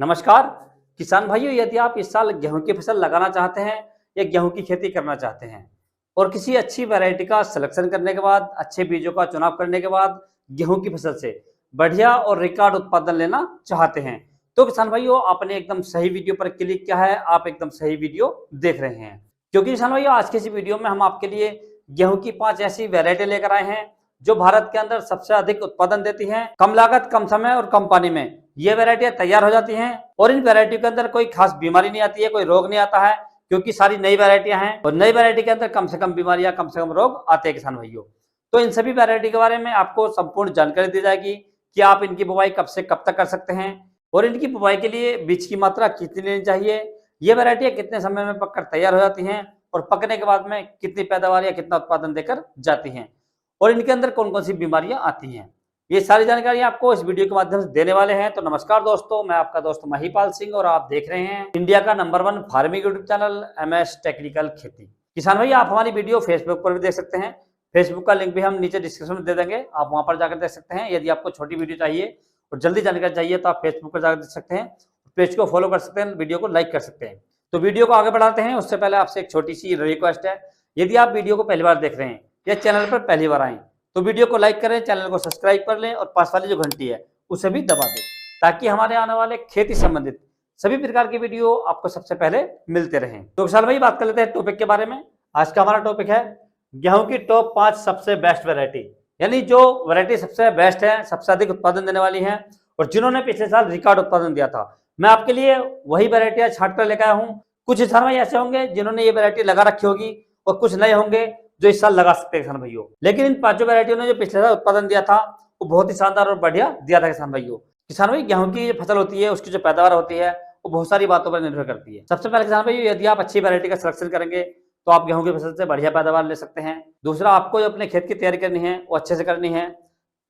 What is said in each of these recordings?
नमस्कार किसान भाइयों, यदि आप इस साल गेहूं की फसल लगाना चाहते हैं या गेहूं की खेती करना चाहते हैं और किसी अच्छी वैरायटी का सिलेक्शन करने के बाद, अच्छे बीजों का चुनाव करने के बाद गेहूं की फसल से बढ़िया और रिकॉर्ड उत्पादन लेना चाहते हैं, तो किसान भाइयों आपने एकदम सही वीडियो पर क्लिक किया है। आप एकदम सही वीडियो देख रहे हैं, क्योंकि किसान भाइयों आज के इस वीडियो में हम आपके लिए गेहूं की 5 ऐसी वैरायटी लेकर आए हैं जो भारत के अंदर सबसे अधिक उत्पादन देती हैं, कम लागत, कम समय और कम पानी में ये वैरायटियां तैयार हो जाती हैं। और इन वैरायटियों के अंदर कोई खास बीमारी नहीं आती है, कोई रोग नहीं आता है, क्योंकि सारी नई वैरायटियां हैं और नई वैरायटी के अंदर कम से कम बीमारियां, कम से कम रोग आते हैं किसान भाइयों। तो इन सभी वैरायटी के बारे में आपको संपूर्ण जानकारी दी जाएगी कि आप इनकी बुवाई कब से कब तक कर सकते हैं और इनकी बुवाई के लिए बीज की मात्रा कितनी लेनी चाहिए, ये वैरायटियां कितने समय में पककर तैयार हो जाती हैं और पकने के बाद में कितनी पैदावार या कितना उत्पादन देकर जाती हैं और इनके अंदर कौन कौन सी बीमारियां आती हैं, ये सारी जानकारी आपको इस वीडियो के माध्यम से देने वाले हैं। तो नमस्कार दोस्तों, मैं आपका दोस्त महिपाल सिंह और आप देख रहे हैं इंडिया का number 1 farming YouTube channel MS technical खेती। किसान भाई, आप हमारी वीडियो फेसबुक पर भी देख सकते हैं। फेसबुक का लिंक भी हम नीचे डिस्क्रिप्शन में दे देंगे, आप वहां पर जाकर देख सकते हैं। यदि आपको छोटी वीडियो चाहिए और जल्दी जानकारी चाहिए तो आप फेसबुक पर जाकर देख सकते हैं, पेज को फॉलो कर सकते हैं, वीडियो को लाइक कर सकते हैं। तो वीडियो को आगे बढ़ाते हैं उससे पहले आपसे एक छोटी सी रिक्वेस्ट है, यदि आप वीडियो को पहली बार देख रहे हैं या चैनल पर पहली बार आए तो वीडियो को लाइक करें, चैनल को सब्सक्राइब कर लें और पास वाली जो घंटी है उसे भी दबा दें, ताकि हमारे आने वाले खेती संबंधित सभी प्रकार की वीडियो आपको सबसे पहले मिलते रहें। तो विशाल भाई, बात कर लेते हैं टॉपिक के बारे में। आज का हमारा टॉपिक है गेहूं की टॉप 5 सबसे बेस्ट वैरायटी, यानी जो वैरायटी सबसे बेस्ट है, सबसे अधिक उत्पादन देने वाली है और जिन्होंने पिछले साल रिकॉर्ड उत्पादन दिया था। मैं आपके लिए वही वैरायटियां छाट कर लेकर आया हूँ। कुछ किसान भाई ऐसे होंगे जिन्होंने ये वैरायटी लगा रखी होगी और कुछ नए होंगे जो इस साल लगा सकते हैं किसान भाइयों। लेकिन इन 5 वैरायटियों ने जो पिछले साल उत्पादन दिया था वो बहुत ही शानदार और बढ़िया दिया था किसान भाइयों। किसान भाई, गेहूं की फसल होती है, उसकी जो पैदावार होती है वो बहुत सारी बातों पर निर्भर करती है। सबसे पहले किसान भाइयों, यदि आप अच्छी वैरायटी का सिलेक्शन करेंगे तो आप गेहूं की फसल से बढ़िया पैदावार ले सकते हैं। दूसरा, आपको जो अपने खेत की तैयारी करनी है वो अच्छे से करनी है,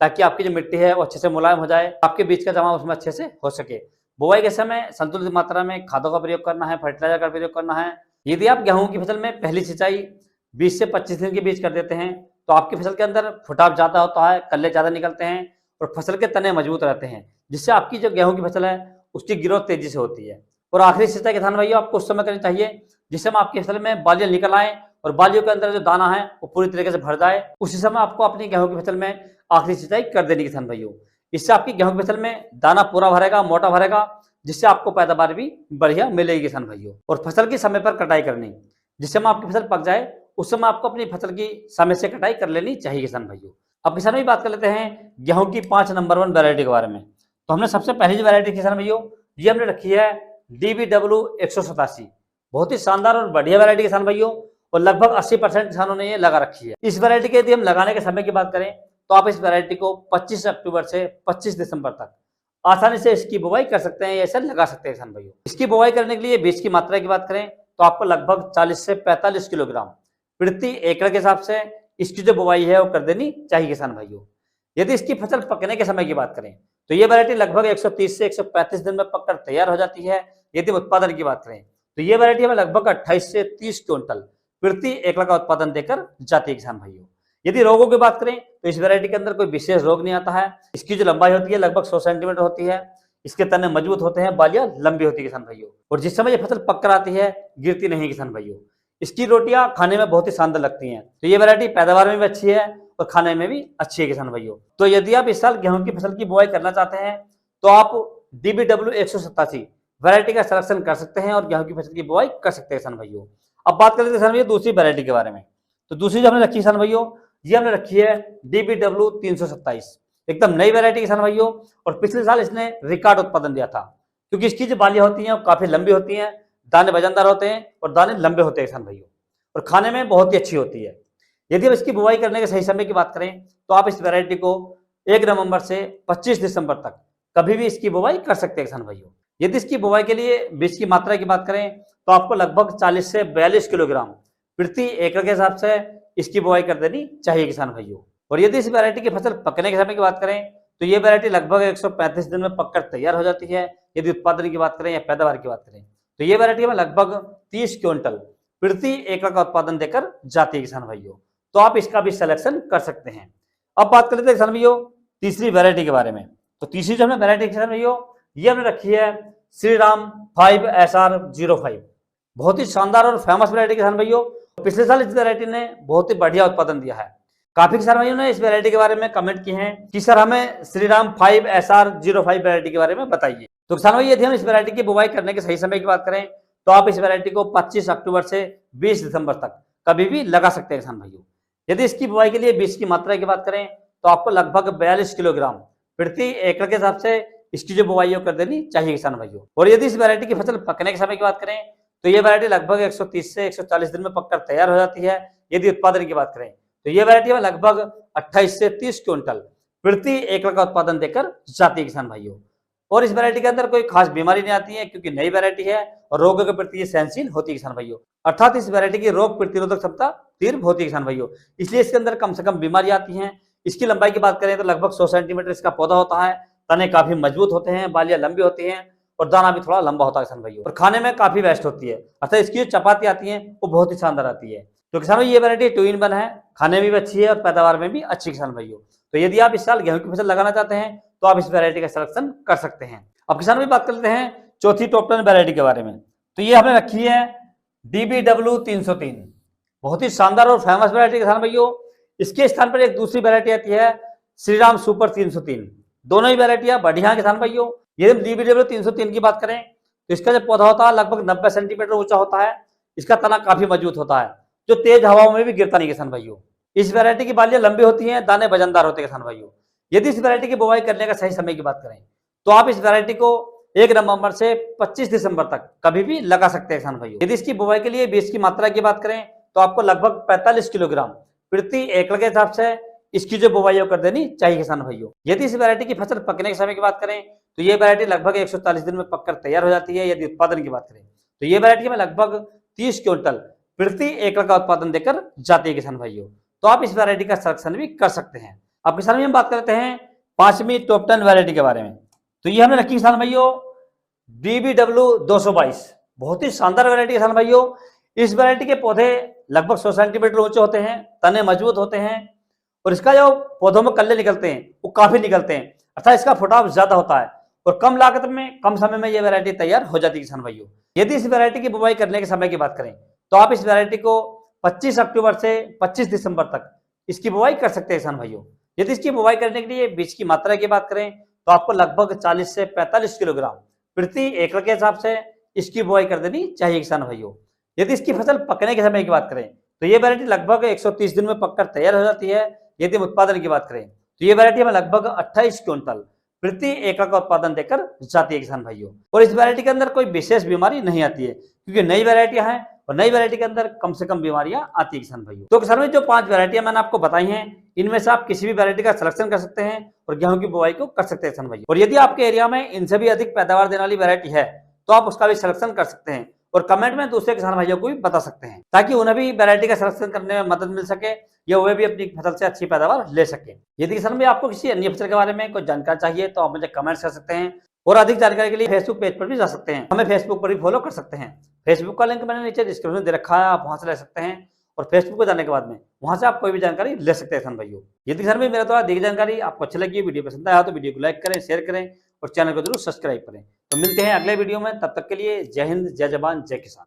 ताकि आपकी जो मिट्टी है वो अच्छे से मुलायम हो जाए, आपके बीज का जमाव उसमें अच्छे से हो सके। बुआई के समय संतुलित मात्रा में खादों का प्रयोग करना है, फर्टिलाइजर का प्रयोग करना है। यदि आप गेहूं की फसल में पहली सिंचाई 20 से 25 दिन के बीच कर देते हैं तो आपकी फसल के अंदर फुटाव ज्यादा होता है, कल्ले ज्यादा निकलते हैं और फसल के तने मजबूत रहते हैं, जिससे आपकी जो गेहूं की फसल है उसकी ग्रोथ तेजी से होती है। और आखिरी सिंचाई किसान भाइयों आपको उस समय करनी चाहिए जिससे आपकी फसल में बालियां निकल आए और बालियों के अंदर जो दाना है वो पूरी तरीके से भर जाए। उसी समय आपको अपनी गेहूं की फसल में आखिरी सिंचाई कर देनी किसान भाइयों। इससे आपकी गेहूं की फसल में दाना पूरा भरेगा, मोटा भरेगा, जिससे आपको पैदावार भी बढ़िया मिलेगी किसान भाइयों। और फसल की समय पर कटाई करनी, जिस समय आपकी फसल पक जाए उस समय आपको अपनी फसल की समय से कटाई कर लेनी चाहिए किसान भाइयों। अब किसान भाई, बात कर लेते हैं गेहूं की 5 नंबर 1 वैरायटी के बारे में। तो हमने सबसे पहली जो वैरायटी किसान भाइयों ये हमने रखी है DBW 187। बहुत ही शानदार और बढ़िया वैरायटी किसान भाइयों और लगभग 80% किसानों ने ये लगा रखी है। इस वैरायटी के यदि हम लगाने के समय की बात करें तो आप इस वैरायटी को 25 अक्टूबर से 25 दिसंबर तक आसानी से इसकी बुवाई कर सकते हैं, ऐसे लगा सकते हैं किसान भाइयों। इसकी बुवाई करने के लिए बीज की मात्रा की बात करें तो आपको लगभग 40 से 45 किलोग्राम प्रति एकड़ के हिसाब से इसकी जो बुवाई है वो कर देनी चाहिए किसान भाइयों। यदि इसकी फसल पकने के समय की बात करें तो ये वैरायटी लगभग 130 से 135 दिन में पककर तैयार हो जाती है। यदि उत्पादन की बात करें तो ये वैरायटी हमें लगभग 28 से 30 क्विंटल प्रति एकड़ का उत्पादन देकर जाती है किसान भाइयों। यदि रोगों की बात करें तो इस वैरायटी के अंदर कोई विशेष रोग नहीं आता है। इसकी जो लंबाई होती है लगभग 100 सेंटीमीटर होती है, इसके तने मजबूत होते हैं, बालियां लंबी होती है किसान भाइयों और जिस समय ये फसल पककर आती है गिरती नहीं किसान भाइयों। इसकी रोटियां खाने में बहुत ही शानदार लगती हैं। तो ये वैरायटी पैदावार में भी अच्छी है और खाने में भी अच्छी है किसान भाइयों। तो यदि आप इस साल गेहूं की फसल की बुआई करना चाहते हैं तो आप DBW 187 वैरायटी का सिलेक्शन कर सकते हैं और गेहूं की फसल की बुआई कर सकते हैं किसान भाइयों। अब बात करते हैं किसान भाइयों दूसरी वैरायटी के बारे में। तो दूसरी जो हमने रखी किसान भाइयों ये हमने रखी है DBW 327, एकदम नई वैरायटी किसान भाइयों और पिछले साल इसने रिकॉर्ड उत्पादन दिया था, क्योंकि इसकी जो बालियां होती हैं वो काफी लंबी होती हैं, दाने वजनदार होते हैं और दाने लंबे होते हैं किसान भाइयों और खाने में बहुत ही अच्छी होती है। यदि हम इसकी बुवाई करने के सही समय की बात करें तो आप इस वैरायटी को 1 नवंबर से 25 दिसंबर तक कभी भी इसकी बुवाई कर सकते हैं किसान भाइयों। यदि इसकी बुवाई के लिए बीज की मात्रा की बात करें तो आपको लगभग 40 से 42 किलोग्राम प्रति एकड़ के हिसाब से इसकी बुवाई कर देनी चाहिए किसान भाइयों। और यदि इस वैरायटी की फसल पकने के समय की बात करें तो ये वैरायटी लगभग 135 दिन में पककर तैयार हो जाती है। यदि उत्पादन की बात करें या पैदावार की बात करें तो ये वैरायटी में लगभग 30 क्विंटल प्रति एकड़ का उत्पादन देकर जाती है किसान भाइयों। तो आप इसका भी सिलेक्शन कर सकते हैं। अब बात कर लेते हैं किसान भाइयों तीसरी वैरायटी के बारे में। तो तीसरी जो हमने वैरायटी किसान भाइयों ये हमने रखी है श्रीराम 5SR05। बहुत ही शानदार और फेमस वैरायटी किसान भाइयों। पिछले साल इस वैरायटी ने बहुत ही बढ़िया उत्पादन दिया है। काफी किसान भाइयों ने इस वैरायटी के बारे में कमेंट किए हैं कि सर हमें श्रीराम 5SR05 वैरायटी के बारे में बताइए। तो किसान भाई यदि हम इस वैरायटी की बुवाई करने के सही समय की बात करें तो आप इस वैरायटी को 25 अक्टूबर से 20 दिसंबर तक कभी भी लगा सकते हैं किसान भाइयों। यदि इसकी बुवाई के लिए बीज की मात्रा की बात करें तो आपको लगभग 42 किलोग्राम प्रति एकड़ के हिसाब से इसकी जो बुवाई कर देनी चाहिए किसान भाइयों। और यदि इस वैरायटी की फसल पकने के समय की बात करें तो ये वैरायटी लगभग 130 से 140 दिन में पककर तैयार हो जाती है। यदि उत्पादन की बात करें तो ये वैरायटी में लगभग 28 से 30 क्विंटल प्रति एकड़ का उत्पादन देकर जाती है किसान भाइयों। और इस वैरायटी के अंदर कोई खास बीमारी नहीं आती है क्योंकि नई वैरायटी है और रोगों के प्रति सहनशील होती है किसान भाइयों। अर्थात इस वैरायटी की रोग प्रतिरोधक क्षमता तीव्र होती है किसान भाइयों, इसलिए इसके अंदर कम से कम बीमारी आती है। इसकी लंबाई की बात करें तो लगभग 100 सेंटीमीटर इसका पौधा होता है। तने काफी मजबूत होते हैं, बालियां लंबी होती हैं और दाना भी थोड़ा लंबा होता है किसान भाइयों। और खाने में काफी बेस्ट होती है, अर्थात इसकी जो चपाती आती है वो बहुत ही शानदार आती है। तो किसानों ये वैरायटी 2 in 1 है, खाने में भी अच्छी है और पैदावार में भी अच्छी किसान भाइयों। तो यदि आप इस साल गेहूं की फसल लगाना चाहते हैं तो आप इस वैरायटी का सिलेक्शन कर सकते हैं। अब किसानों की बात कर लेते हैं चौथी टॉप 10 वैरायटी के बारे में। तो ये हमने रखी है DBW 303। बहुत ही शानदार और फेमस वैरायटी किसान भाइयों। इसके स्थान पर एक दूसरी वैरायटी आती है श्रीराम सुपर 303। दोनों ही वैरायटियां बढ़िया किसान भाइयों। यदि DBW 303 की बात करें तो इसका जो पौधा होता है लगभग 90 सेंटीमीटर ऊंचा होता है। इसका तना काफी मजबूत होता है जो तेज हवाओं में भी गिरता नहीं किसान भाइयों। इस वैरायटी की बालियां लंबी होती हैं, दाने वजनदार होते हैं किसान भाइयों। यदि इस वैरायटी की बुवाई करने का सही समय की बात करें तो आप इस वैरायटी को 1 नवंबर से 25 दिसंबर तक कभी भी लगा सकते हैं किसान भाइयों। यदि इसकी बुवाई के लिए बीज की मात्रा की बात करें तो आपको लगभग 45 किलोग्राम प्रति एकड़ के हिसाब से इसकी जो बुवाई कर देनी चाहिए किसान भाइयों। यदि इस वैरायटी की फसल पकने के समय की बात करें तो ये वैरायटी लगभग 140 दिन में पककर तैयार हो जाती है। यदि उत्पादन की बात करें तो ये वैरायटी में लगभग 30 क्विंटल प्रति एकड़ का उत्पादन देकर जाती है किसान भाइयों। तो आप इस वैरायटी का सिलेक्शन भी कर सकते हैं। अब किसान भाई हम बात करते हैं 5वीं टॉप 10 वैरायटी के बारे में। तो ये हमने रखी किसान भाइयों DBW 222। बहुत ही शानदार वैरायटी किसान भाइयों। इस वैरायटी के पौधे लगभग 100 सेंटीमीटर ऊंचे होते हैं, तने मजबूत होते हैं और इसका जो पौधों में कल्ले निकलते हैं वो काफी निकलते हैं, अर्थात इसका फुटाव ज्यादा होता है और कम लागत में कम समय में ये वैरायटी तैयार हो जाती है किसान भाइयों। यदि इस वैरायटी की बुवाई करने के समय की बात करें तो आप इस वैरायटी को 25 अक्टूबर से 25 दिसंबर तक इसकी बुवाई कर सकते हैं किसान भाइयों। यदि इसकी बुवाई करने के लिए बीज की मात्रा की बात करें तो आपको लगभग 40 से 45 किलोग्राम प्रति एकड़ के हिसाब से इसकी बुवाई कर देनी चाहिए किसान भाइयों। यदि इसकी फसल पकने के समय की बात करें तो ये वैरायटी लगभग 130 दिन में पककर तैयार हो जाती है। यदि हम उत्पादन की बात करें तो ये वैरायटी में लगभग 28 क्विंटल प्रति एकड़ का उत्पादन देकर जाती है किसान भाइयों। और इस वैरायटी के अंदर कोई विशेष बीमारी नहीं आती है क्योंकि नई वैरायटियां हैं और नई वैरायटी के अंदर कम से कम बीमारियां आती है किसान भाइयों। तो किसान भाई जो 5 वैरायटियां मैंने आपको बताई हैं इनमें से आप किसी भी वैरायटी का सिलेक्शन कर सकते हैं और गेहूं की बुवाई को कर सकते हैं किसान भाइयों। और यदि आपके एरिया में इनसे भी अधिक पैदावार देने वाली वैरायटी है तो आप उसका भी सिलेक्शन कर सकते हैं और कमेंट में दूसरे किसान भाइयों को भी बता सकते हैं ताकि उन्हें भी वैरायटी का सिलेक्शन करने में मदद मिल सके या वे भी अपनी फसल से अच्छी पैदावार ले सके। यदि किसान भाई आपको किसी अन्य फसल के बारे में कोई जानकारी चाहिए तो आप मुझे कमेंट्स कर सकते हैं और अधिक जानकारी के लिए फेसबुक पेज पर भी जा सकते हैं। हमें फेसबुक पर भी फॉलो कर सकते हैं। फेसबुक का लिंक मैंने नीचे डिस्क्रिप्शन में दे रखा है, आप वहां से ले सकते हैं और फेसबुक पर जाने के बाद में वहां से आप कोई भी जानकारी ले सकते हैं किसान भाइयों। यदि किसान भाई मेरे द्वारा दी गई जानकारी आपको अच्छी लगी, वीडियो पसंद आया तो वीडियो को लाइक करें, शेयर करें और चैनल को जरूर सब्सक्राइब करें। तो मिलते हैं अगले वीडियो में, तब तक के लिए जय हिंद, जय जवान, जय किसान।